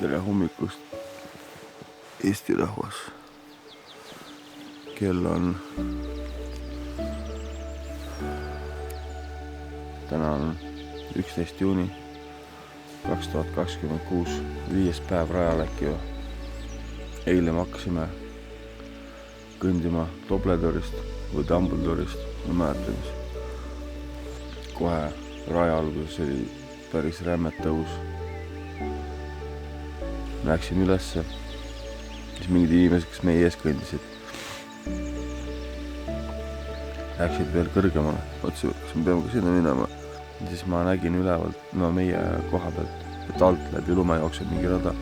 tere hommikust, Eesti rahvas. Kell on täna on 11. juuni 2026, 5. päev rajal äkki ju. Eile me hakkasime kõndima Dumbledorist või Dumbledorist, ma ei mäleta mis. Kohe raja alguses oli päris rämmet tõus. Läksime ülesse, siis mingid inimesed, kes meie ees kõndisid, läksid veel kõrgemale. Mõtlesin, kas me peame ka sinna minema. Ja siis ma nägin ülevalt, meie koha pealt, et alt läbi lume jookseb mingi rada.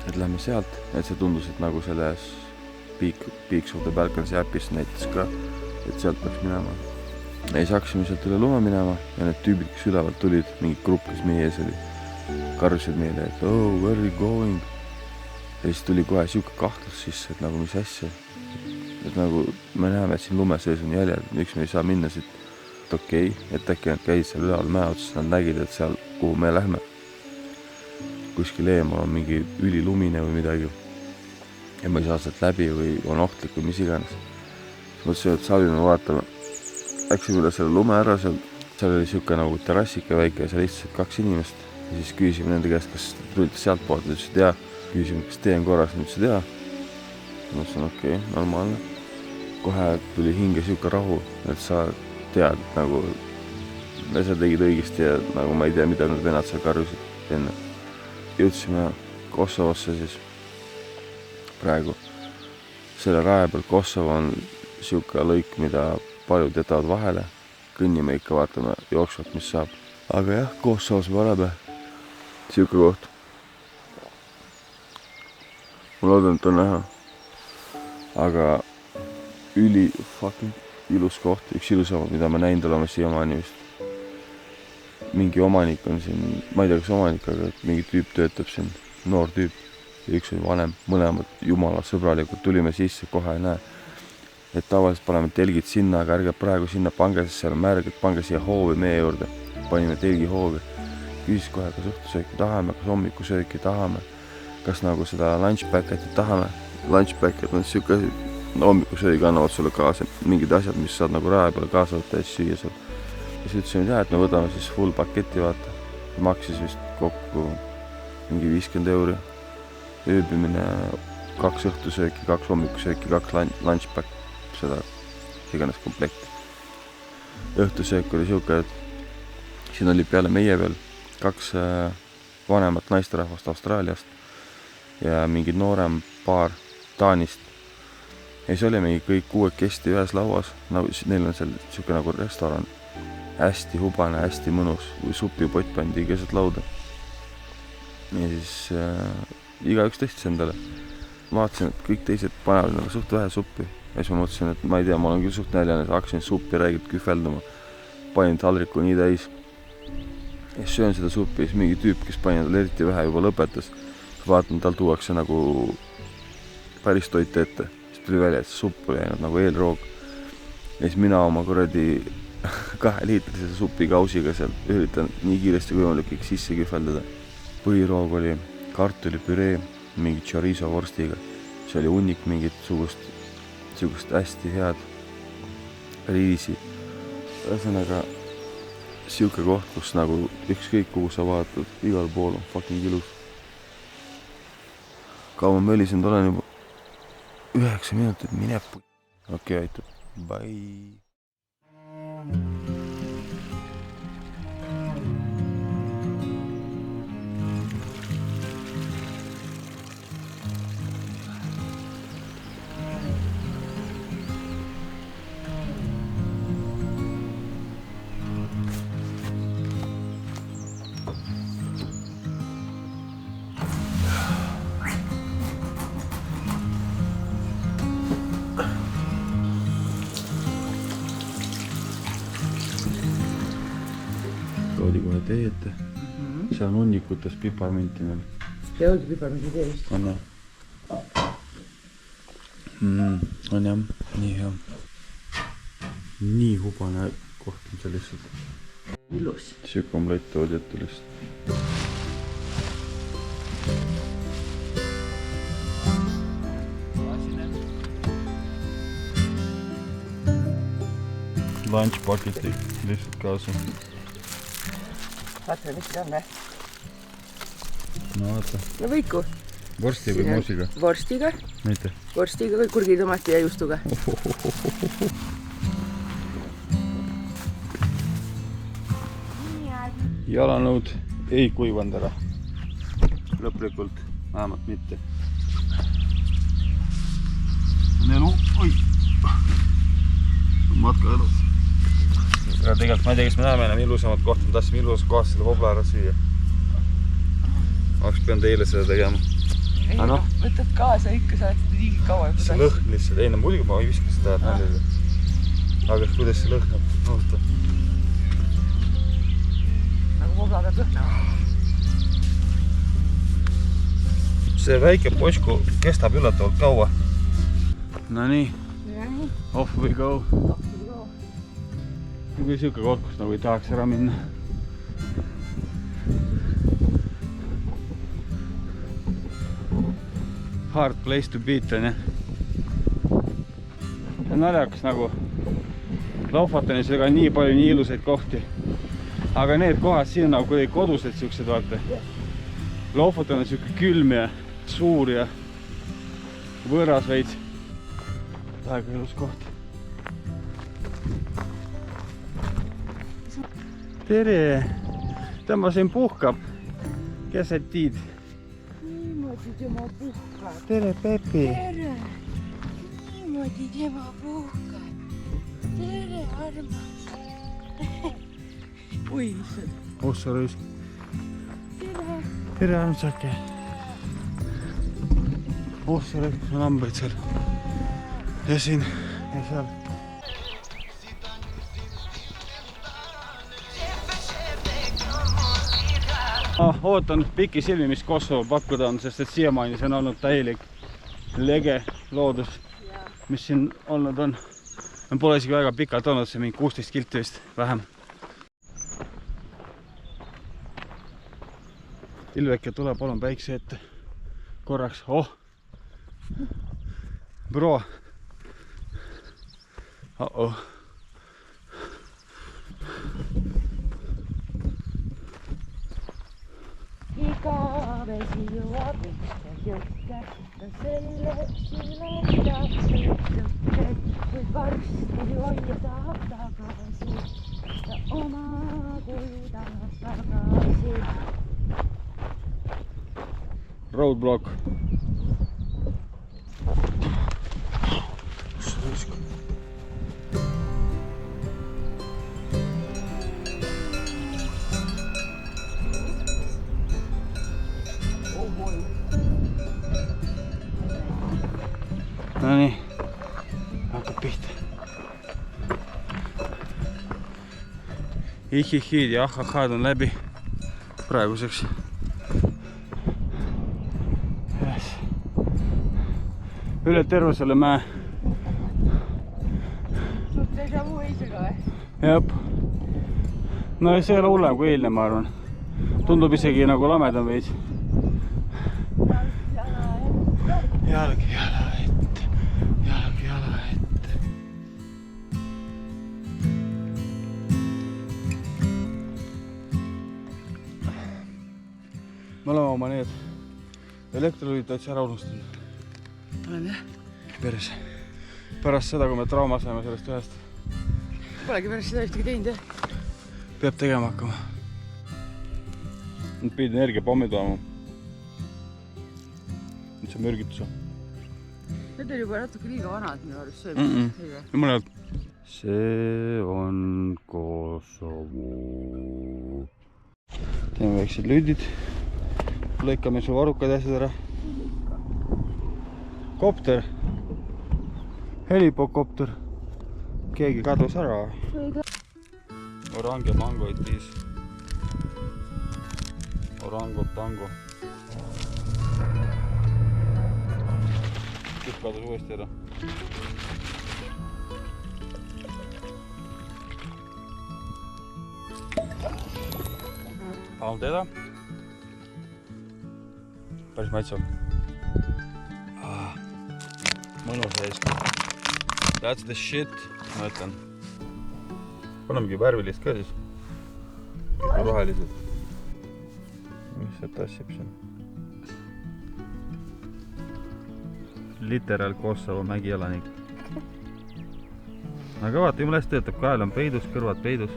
Et lähme sealt, et see tundus, et nagu selles Peaks of the Balkansi äpis näitas ka, et sealt peaks minema. Ja siis hakkasime sealt üle lume minema ja need tüübid, kes ülevalt tulid, mingi grupp, kes meie ees oli, karjusid meile, et oh, where are you going? Ja siis tuli kohe siuke kahtlus sisse, et nagu mis asja. Et nagu me näeme, et siin lume sees on jäljed, miks me ei saa minna siit. Et okei, et äkki nad käid seal üleval mäe otsas, nad nägid, et seal, kuhu me lähme, kuskil eemal on mingi ülilumine või midagi. Ja ma ei saa sealt läbi või on ohtlik või mis iganes. Siis mõtlesin, et saabime vaatama. Läksime üle selle lume ära, seal oli siuke nagu terrassike väike ja seal istusid 2 inimest. Ja siis küsisime nende käest, kas tulite sealt poolt, nad ütlesid jaa. Küsisime, kas tee on korras, nad ütlesid jaa. Ma ütlesin, okei, normaalne. Kohe tuli hinge siuke rahu, et sa tead, nagu sa tegid õigesti ja nagu ma ei tea, mida need venad seal karjusid enne. Jõudsime Kosovosse siis praegu. Selle raja peal Kosovo on siuke lõik, mida paljud jätavad vahele. Kõnnime ikka, vaatame jooksvalt, mis saab. Aga jah, Kosovos me oleme. Siuke koht. Ma loodan, et on näha. Aga üli fucking ilus koht. Üks ilusama, mida me näinud oleme siiamaani vist. Mingi omanik on siin, ma ei tea, kas omanik, aga mingi tüüp töötab siin, noor tüüp. Ja üks oli vanem, mõlemad jumala sõbralikud, tulime sisse, kohe ei näe. Et tavaliselt paneme telgid sinna, aga ärge praegu sinna pange, sest seal on märg, et pange siia hoovi meie juurde. Panime telgi hoovi. Küsis kohe, kas õhtusööki tahame, kas hommikusööki tahame, kas nagu seda lunchpacketit tahame. Lunchpacket on siuke asi, hommikusöögi annavad sulle kaasa mingid asjad, mis saad nagu raja peale kaasa võtta ja süüa seal. Ja siis ütlesime, et me võtame siis full paketi, vaata. Maksis vist kokku mingi 50 €. Ööbimine 2 õhtusööki, 2 hommikusööki, 2 lunchpack, seda iganes komplekti. Õhtusöök oli siuke, et siin oli peale meie veel 2 vanemat naisterahvast Austraaliast ja mingi noorem paar Taanist. Ja siis oli mingi kõik 6 ühes lauas, nagu neil on seal siuke nagu restoran. Hästi hubane, hästi mõnus, või supipott pandi keset lauda. Ja siis igaüks testis endale. Ma vaatasin, et kõik teised panevad nagu suht vähe suppi. Ja siis ma mõtlesin, et ma ei tea, ma olen küll suht näljane, hakkasin suppi räägilt kühveldama. Panin taldriku nii täis. Ja siis söön seda suppi, siis mingi tüüp, kes pani endale eriti vähe juba lõpetas. Vaatan, tal tuuakse nagu päris toit ette. Siis tuli välja, et supp oli jäänud nagu eelroog. Ja siis mina oma kuradi 2-liitrise supikausiga seal üritan nii kiiresti kui võimalik kõik sisse kühveldada. Põhiroog oli kartulipüree mingi chorizo vorstiga. See oli hunnik mingit sugust hästi head riisi. Ühesõnaga siuke koht, kus nagu ükskõik kuhu sa vaatad, igal pool on fucking ilus. Kaua ma mölisenud olen juba 9 minutit, mine pu... Okei, aitab. Bye. Toodi kohe tee ette. See on hunnikutes piparminti meil. See ongi piparminti tee vist. On jah. On jah, nii hea. Nii hubane koht on see lihtsalt. Ilus. Siuke omlett toodi ette lihtsalt. lunchpaketi lihtsalt kaasa. Vaata, mis see on, ne? No vaata. No võiku. Vorsti või moosiga? Vorstiga. Mitte? Vorstiga või kurgi, tomati ja juustuga. Jalanõud ei kuivanud ära. Lõplikult, vähemalt mitte. Elu, oi! Matka elu. Ja tegelikult ma ei tea, kas me näeme enam ilusamat kohta. Me tahtsime ilusas kohas selle vobla ära süüa. Oleks pidanud eile seda tegema. Ei, no, võtad kaasa ikka, sa oled liigi kaua. See lõhn lihtsalt. Ei, no muidugi ma ei viska seda naljaga. Aga kuidas see lõhnab? Oota. Nagu vobla peab lõhnama. See väike posku kestab üllatavalt kaua. No nii. Off we go. Kui siuke koht, kus nagu ei tahaks ära minna. Hard place to beat on jah. See on naljakas nagu Laufatanis ega nii palju nii ilusaid kohti. Aga need kohad siin on nagu kuidagi kodused siuksed vaata. Laufatan on siuke külm ja suur ja võõras veits. Väga ilus koht. Tere! Tõmbasin puhkab. Kes et tiid? Niimoodi tema puhkab. Tere, Pepi! Tere! Niimoodi tema puhkab. Tere, armas! Oi, issand! Ossa rüüsk. Tere! Tere, armsake! Ossa rüüsk, kus on lambaid seal. Ja siin ja seal. Ootan pikki silmi, mis Kosovo pakkuda on, sest et siiamaani see on olnud täielik lege loodus, mis siin olnud on. Pole isegi väga pikalt olnud, see mingi 16 kilti vist vähem. Ilveke, tule palun päikse ette korraks. Oh! Bro! Uh-oh! Iga vesi juob ükse jõkke, ta selle silendab sõkke, kuid varsti hoida tahab tagasi ja oma koju tahab tagasi. Roadblock. No nii, hakkab pihta. Ihihid ja ahahad on läbi praeguseks. Yes. Üle terve selle mäe. Sul déjà vu eisega või? Jep. No see ei ole hullem kui eilne, ma arvan. Tundub isegi nagu lamedam veits. Jalg jala ette. Jalg jala ette. Me oleme oma need elektrolüüd täitsa ära unustanud. Olen jah. Peres. Pärast seda, kui me trauma saime sellest ühest. Polegi pärast seda ühtegi teinud jah. Peab tegema hakkama. Nüüd pidid energiapommi tooma. Nüüd see mürgitus on. Need on juba natuke liiga vanad minu arust söömiseks. Mõned. See on Kosovo. Teeme väiksed lüüdid. Lõikame su varukad asjad ära. Kopter. Helipokopter. Keegi kadus ära. Orange mango itis. Orango tango. Kõik kadus uuesti ära. Palun teda. Päris maitsev. Mõnus ees. That's the shit, ma ütlen. Pannemegi värvilist ka siis. Rohelised. Mis see tassib siin? Literaal Kosovo mägielanik. Aga vaata, jumala hästi töötab, kael on peidus, kõrvad peidus.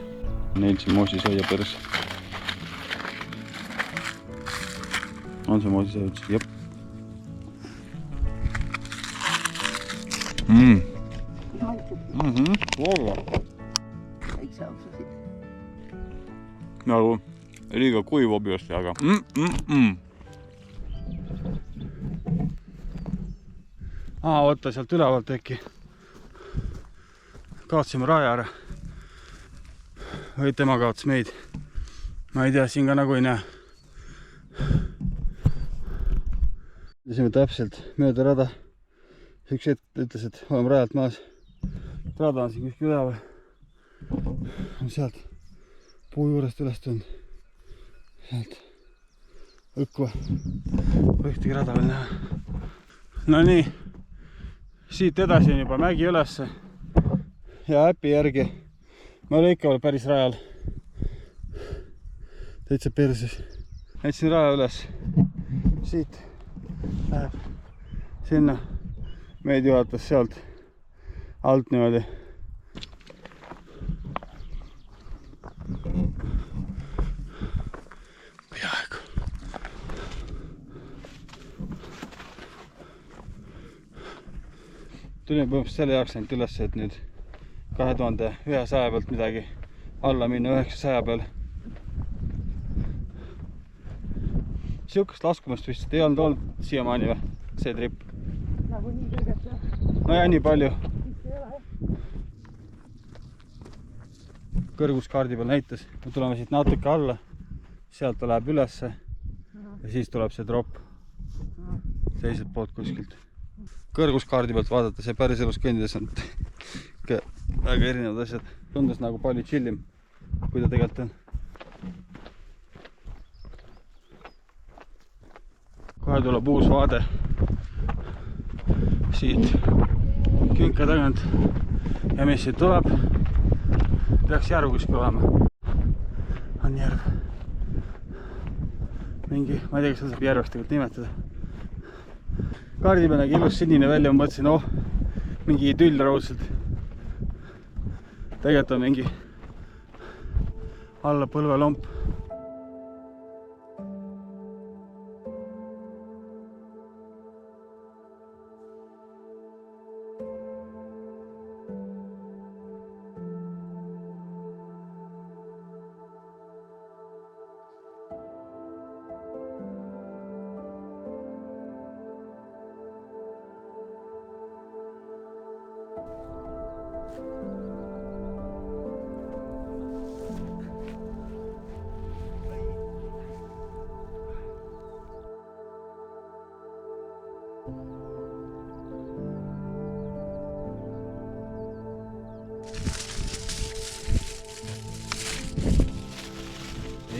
Neil see moosisaia pers. On see moosisaia üldse? Jep. Vooga. Nagu liiga kuiv obiosti, aga Oota, sealt ülevalt äkki kaotsime raja ära. Või tema kaots meid. Ma ei tea, siin ka nagu ei näe. Läsime täpselt mööda rada. Üks hetk ütles, et oleme rajalt maas. Rada on siin kuskil üleval. Sealt puu juurest üles tulnud. Sealt õkva. Ühtegi rada veel näha. No nii. Siit edasi on juba mägi ülesse ja äpi järgi. Ma olen ikka veel päris rajal. Täitsa perses. Näitsin raja üles. Siit läheb sinna. Meid juhatas sealt alt niimoodi. Peaaegu. Tulin põhimõtteliselt selle jaoks ainult üles, et nüüd 2100 pealt midagi alla minna 900 peale. Siukest laskumast vist ei olnud siiamaani või? See trip. Nagu nii kõigest jah. No ja nii palju. Kõrguskaardi peal näitas. Me tuleme siit natuke alla. Sealt ta läheb ülesse. Ja siis tuleb see drop. Teiselt poolt kuskilt. Kõrguskaardi pealt vaadata, see päris elus kõndides on väga erinevad asjad. Tundus nagu palju chillim, kui ta tegelikult on. Kohe tuleb uus vaade siit künka tagant ja mis siit tuleb, peaks järv kuskil olema. On järv. Mingi, ma ei tea, kas seda saab järvest tegelikult nimetada. Kaardi peal nägi ilus sinine välja, ma mõtlesin, mingi tüll raudselt. Tegelikult on mingi alla põlvelomp.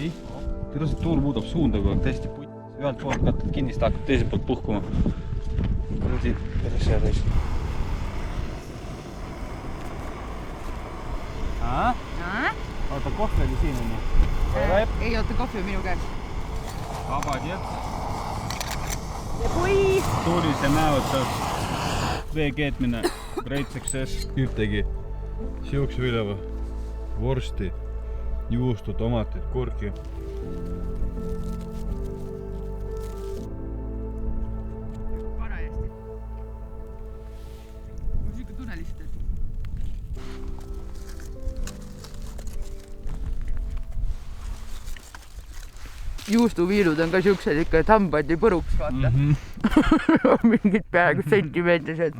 Ei, küll see tuul muudab suunda, kui on täiesti putt. Ühelt poolt kattad kinnist, hakkab teiselt poolt puhkuma. Kuradi päris hea teist. Oota, kohvi oli siin on ju? Ei, oota, kohvi on minu käes. Vabad jät. Ja kui? Tuulise näotas vee keetmine. Great success. Tüüp tegi siukse üleva vorsti, juustu, tomatit, kurki. Parajasti. Mul siuke tunne lihtsalt, et juustuviilud on ka siuksed ikka, et hambad ei põruks, vaata. Mingid peaaegu sentimeetrised.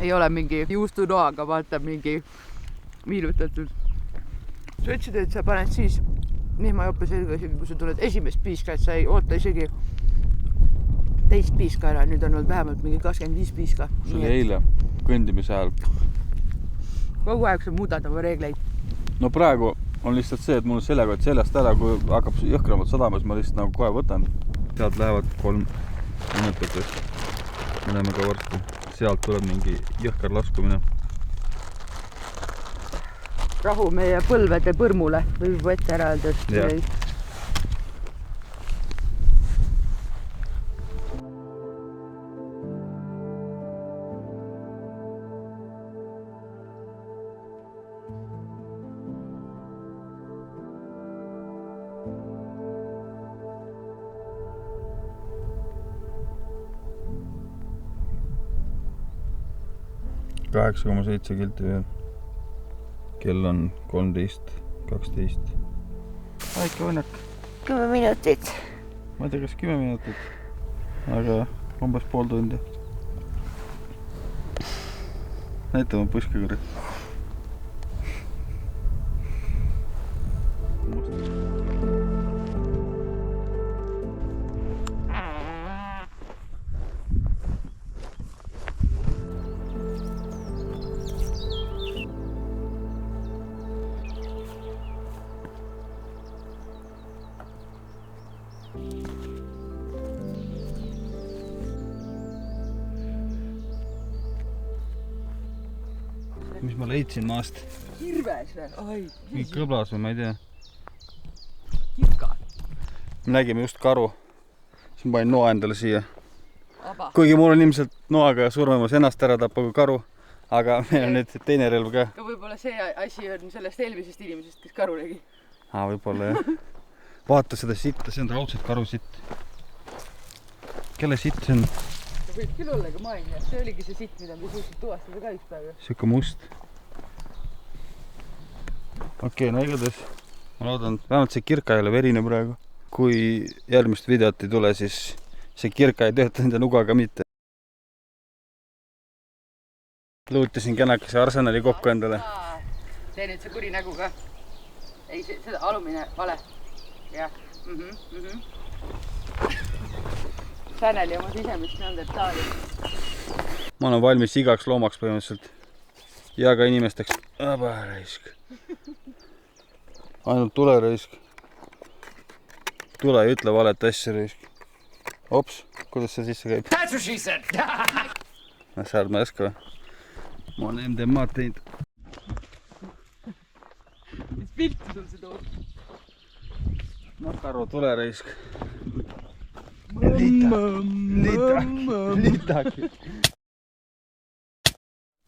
Ei ole mingi juustunoaga, vaata mingi viilutatud. Sa ütlesid, et sa paned siis vihmajoppe selga isegi, kui sa tuled esimest piiska, et sa ei oota isegi teist piiska ära. Nüüd on olnud vähemalt mingi 25 piiska. See oli eile kõndimise ajal. Kogu aeg sa muudad oma reegleid. No praegu on lihtsalt see, et mul on seljakott seljast ära, kui hakkab jõhkramalt sadama, siis ma lihtsalt nagu kohe võtan. Sealt lähevad 3 minutitest. Me näeme ka varsti. Sealt tuleb mingi jõhkar laskumine. rahu meie põlvede põrmule, võib ette ära öelda. Kaheksa 8,7 kilti veel. Kell on 13:12. Väike õnnak. 10 minutit. Ma ei tea, kas 10 minutit, aga umbes pool tundi. Näitame puska korra. Mis ma leidsin maast? Kirves või? Mingi kõblas või ma ei tea. Kirka. Me nägime just karu. Siis ma panin noa endale siia. Aba. Kuigi mul on ilmselt noaga surmemas ennast ära tappa kui karu. Aga meil on nüüd teine relv ka. Aga võib-olla see asi on sellest eelmisest inimesest, kes karu nägi. Võib-olla jah. Vaata seda sitta, see on raudselt karu sitt. Kelle sitt see on? Võib küll olla, aga ma ei tea. See oligi see sitt, mida me suutsid tuvastada ka üks päev. Siuke must. Okei, no igatahes ma loodan, vähemalt see kirka ei ole verine praegu. Kui järgmist videot ei tule, siis see kirka ei tööta enda nugaga mitte. Luutisin kenakese arsenali kokku endale. Tee nüüd see kuri nägu ka. Ei, seda alumine vale. Jah. Säneli oma sisemist neandertaali. Ma olen valmis igaks loomaks põhimõtteliselt. Ja ka inimesteks. Raisk. Ainult tule raisk. Tule ei ütle valet asja raisk. Ops, kuidas see sisse käib? That's what she said! Sealt ma ei oska või? Ma olen MDMA-d teinud. Mis pilti sul see toob? No karu, tule raisk. Litaki.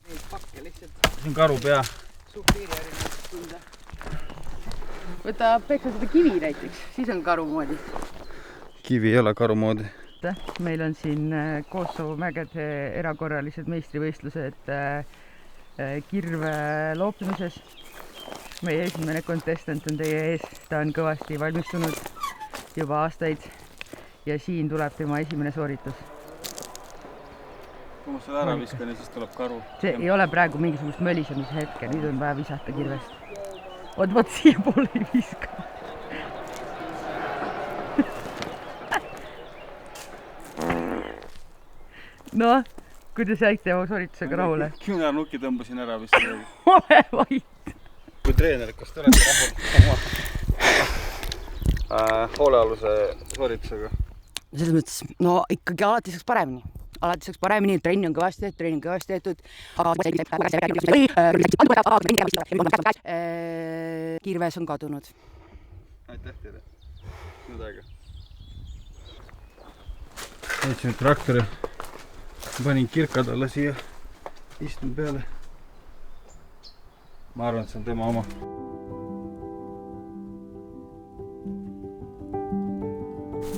Neid pakke lihtsalt. See on karu pea. Su piiriäri tunda. Võta peksa seda kivi näiteks, siis on karu moodi. Kivi ei ole karu moodi. Meil on siin Kosovo mägede erakorralised meistrivõistlused kirve loopimises. Meie esimene kontestant on teie ees, ta on kõvasti valmistunud juba aastaid ja siin tuleb tema esimene sooritus. Kui ma selle ära viskan ja siis tuleb karu. See ei ole praegu mingisugust mölisemise hetke, nüüd on vaja visata kirvest. Vaat siia poole ei viska. No, kuidas jäid tema sooritusega rahule? Küünarnuki tõmbasin ära vist. Ole vait! Kui treener, kas te olete rahul hoolealuse sooritusega? Selles mõttes, no ikkagi alati saaks paremini. Alati saaks paremini, trenni on kõvasti tehtud. Kirves on kadunud. Aitäh teile. Nüüd aega. Leidsin nüüd traktori. Panin kirkad alla siia istun peale. Ma arvan, et see on tema oma.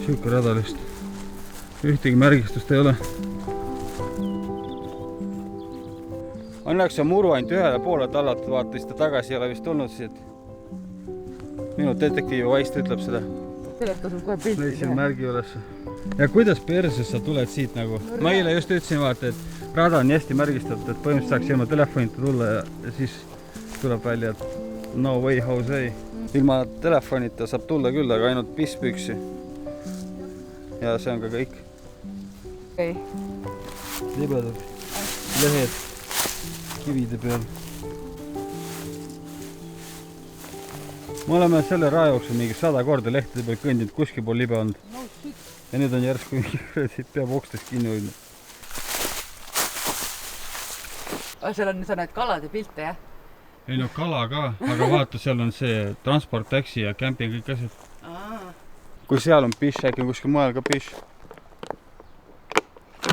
Siuke rada lihtsalt. Ühtegi märgistust ei ole. Õnneks on muru ainult ühele poole tallatud, vaata, siis ta tagasi ei ole vist tulnud siit. Minu detektiivi vaist ütleb seda. Sellest tasub kohe pilti teha. Leidsin märgi üles. Ja kuidas perses sa tuled siit nagu? Ma eile just ütlesin, vaata, et rada on nii hästi märgistatud, et põhimõtteliselt saaks ilma telefonita tulla ja siis tuleb välja, et no way, Jose. Ilma telefonita saab tulla küll, aga ainult pisspüksi. Ja see on ka kõik. Okei. Libedad, lehed, kivide peal. Me oleme selle raja jooksul mingi 100 korda lehtede peal kõndinud, kuskil pool libe olnud. Ja nüüd on järsku mingi peab okstest kinni hoidnud. Seal on, sa näed kalade pilte, jah? ei no kala ka, aga vaata, seal on see transport, taksi ja camping, kõik asjad. Kui seal on pish, äkki on kuskil mujal ka pish.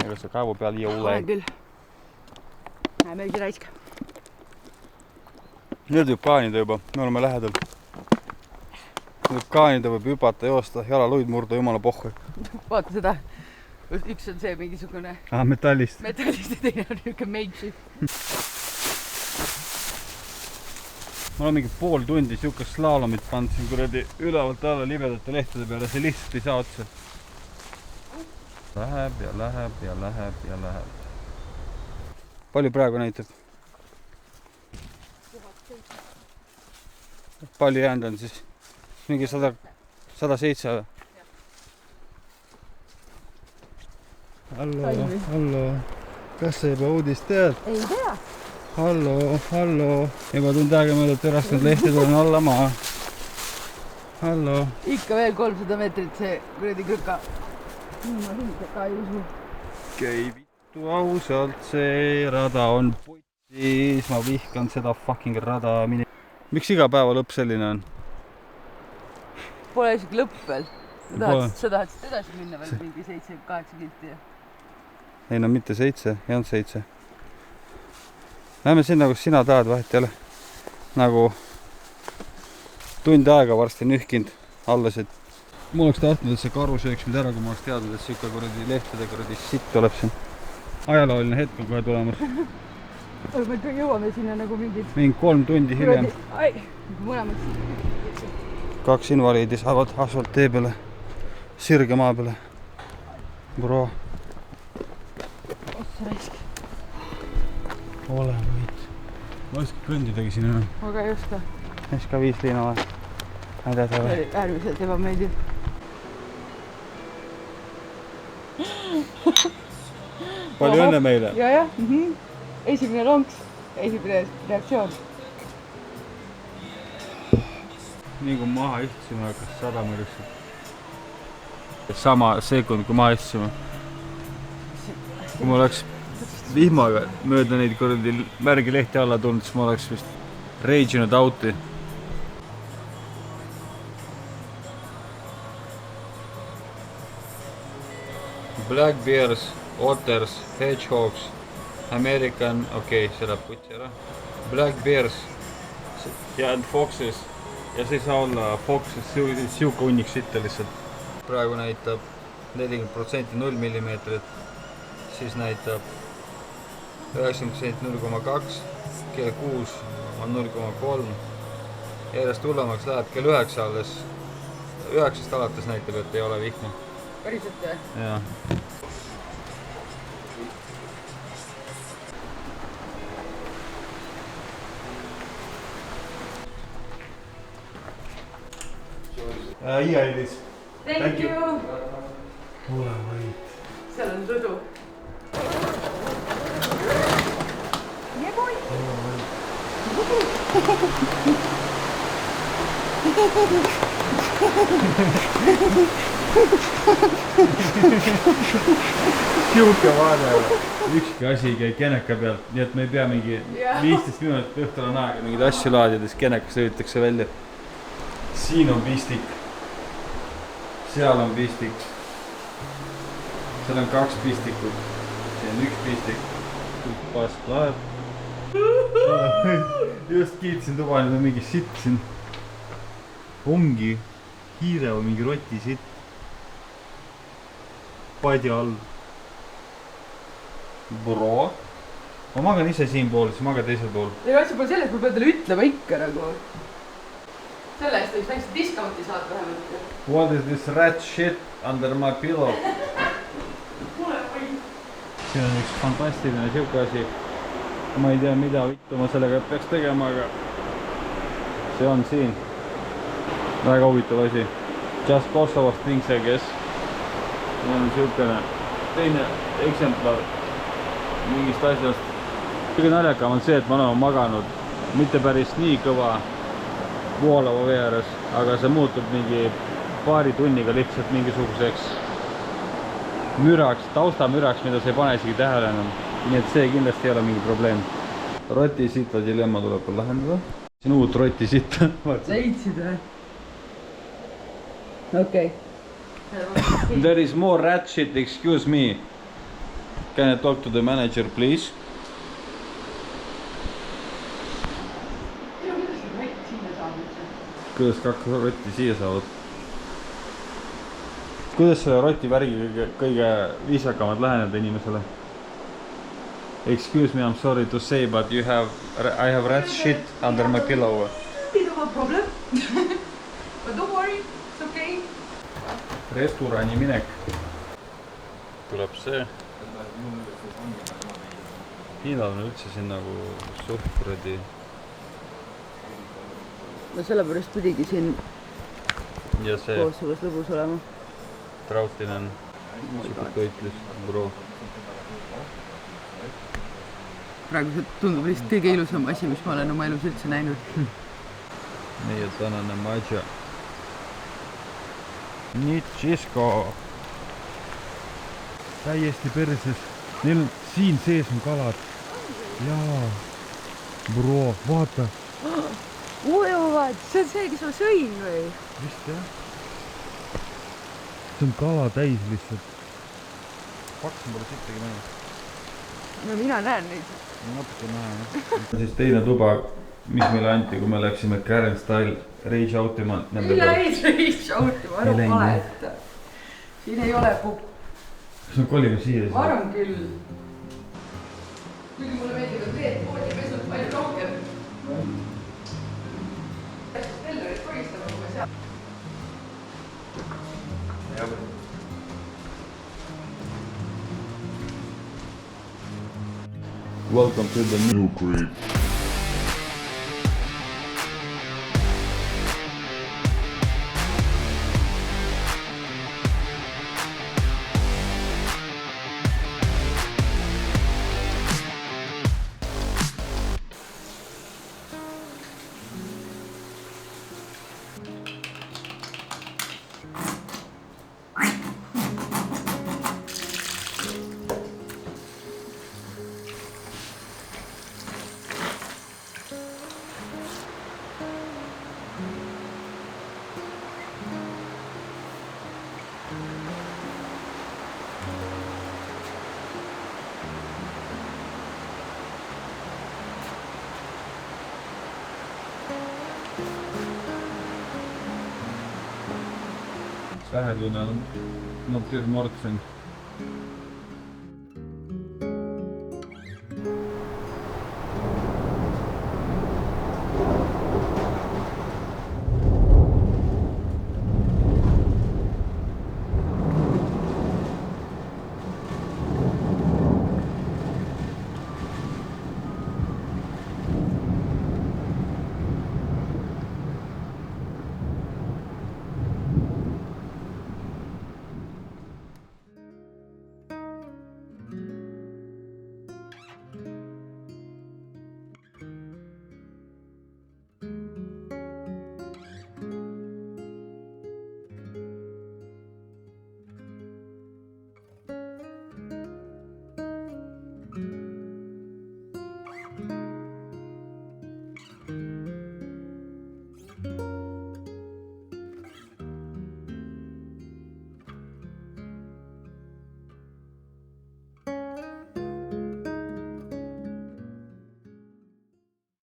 Ega see kaevu peal ei ole. Olen küll. Näeme egi raisk. Nüüd võib kaanida juba, me oleme lähedal. Nüüd kaanida võib hüpata, joosta, jalaluid murda, jumala pohhu. Vaata seda. Üks on see mingisugune Metallist. metallist ja teine on niisugune makeshift. Ma olen mingi pool tundi siukest slaalomit pannud siin kuradi ülevalt alla libedate lehtede peale, see lihtsalt ei saa otsa. Läheb ja läheb ja läheb ja läheb. Palju praegu näitab? Palju jäänud on siis? Mingi 107 või? Hallo, kas sa juba uudist tead? Ei tea. Hallo, juba tund aega mööda terastanud lehted on alla maa. Hallo. Ikka veel 300 meetrit see kuradi kõka. Ma hindab ka ei usu. Käi vittu ausalt, see rada on potis, ma vihkan seda fucking rada. Miks iga päeva lõpp selline on? Pole isegi lõpp veel. Sa tahtsid edasi minna veel mingi 7-8 kilti. Ei no mitte 7, ei olnud 7. Läheme sinna, kus sina tahad, vahet ei ole. Nagu tund aega varsti nühkinud alles, et ma oleks tahtnud, et see karu sööks mind ära, kui ma oleks teadnud, et siuke kuradi lehtede kuradi sitt tuleb siin. Ajalooline hetk on kohe tulemas. Me jõuame sinna nagu mingid... Mingi 3 tundi hiljem. Ai, mõlemad. 2 invaliidi saavad asfalt tee peale, sirge maa peale. Bro. Ossa raisk. Ole võit. Ma ei oska kõndidagi siin enam. Aga ei oska. SK5 liina või? Näidad või? Äärmiselt ebameeldiv. Palju õnne meile! Ja. Esimene lonks, esimene reaktsioon. Nii kui maha istusime, hakkas sadama lihtsalt. Sama sekund, kui maha istusime. Kui ma oleks vihmaga mööda neid kuradi märgi lehti alla tulnud, siis ma oleks vist reiginud auti. Black bears, otters, hedgehogs, American, okei, see läheb putsi ära. Black bears ja foxes. Ja see ei saa olla foxes, siuke hunnik sitte lihtsalt. Praegu näitab 40% 0 mm, siis näitab 90% 0,2, kell 6 on 0,3. Järjest hullemaks läheb kell 9 alles. 9 alates näitab, et ei ole vihma. Päriselt või? Jaa. Iia Elis. Thank you! Ole võit. Seal on sõdu. Jeboi! Siuke vaade. Ükski asi ei käi keneka pealt, nii et me ei pea mingi 15 minutit õhtul on aega mingid asju laadides kenekas lülitakse välja. Siin on pistik. Seal on pistik. Seal on 2 pistikut. See on 1 pistik. Pask laeb. Just kiitsin tuba, nüüd on mingi sitt siin. Ongi hiire või mingi roti sitt. Padja all. Bro. Ma magan ise siin pool, siis maga teisel pool. Ei asja pole selles, ma pean teile ütlema ikka nagu. Selle eest võiks väikse discounti saada vähemalt. What is this rat shit under my pillow? See on üks fantastiline siuke asi. Ma ei tea, mida vittu ma sellega peaks tegema, aga see on siin. Väga huvitav asi. Just Kosovo Springs, I guess. Mul on siukene teine eksemplar mingist asjast. Kõige naljakam on see, et ma olen maganud mitte päris nii kõva voolava vee ääres, aga see muutub mingi paari tunniga lihtsalt mingisuguseks müraks, taustamüraks, mida sa ei pane isegi tähele enam. Nii et see kindlasti ei ole mingi probleem. rotisita dilemma tuleb lahendada. See on uut rotisita. Leidsid või? Okei. There is more rat shit, excuse me. Can I talk to the manager, please? Kuidas kaks rotti siia saavad? Kuidas selle roti värgiga kõige viisakamad läheneda inimesele? Excuse me, I'm sorry to say, but I have rat shit under my pillow. No problem. But don't worry, it's okay. Restorani minek. Tuleb see. Hiinal on üldse siin nagu suht kuradi. No sellepärast pidigi siin Ja see koos selles lõbus olema. Trautinen super toitlus, bro. Praegu see tundub lihtsalt kõige ilusam asi, mis ma olen oma elus üldse näinud. Meie tänane maja. Nitšisko. Täiesti perses. Neil on siin sees on kalad. Jaa. Bro, vaata. Ujuvad, see on see, kes ma sõin või? Vist jah. See on kala täis lihtsalt. Paksun pole sittagi näha. No mina näen neid. Natuke näha. Siis teine tuba, mis meile anti, kui me läksime Karen Style Rage Outima. Ei läinud Rage Outima, aru valeta. Siin ei ole pupp. Kas me kolime siia? Ma arvan küll. Kuigi mulle meeldib, et teed poodi pesud palju rohkem. Kellerid koristavad umbes seal. Welcome to the new crib. Väheline on Natürmortsen.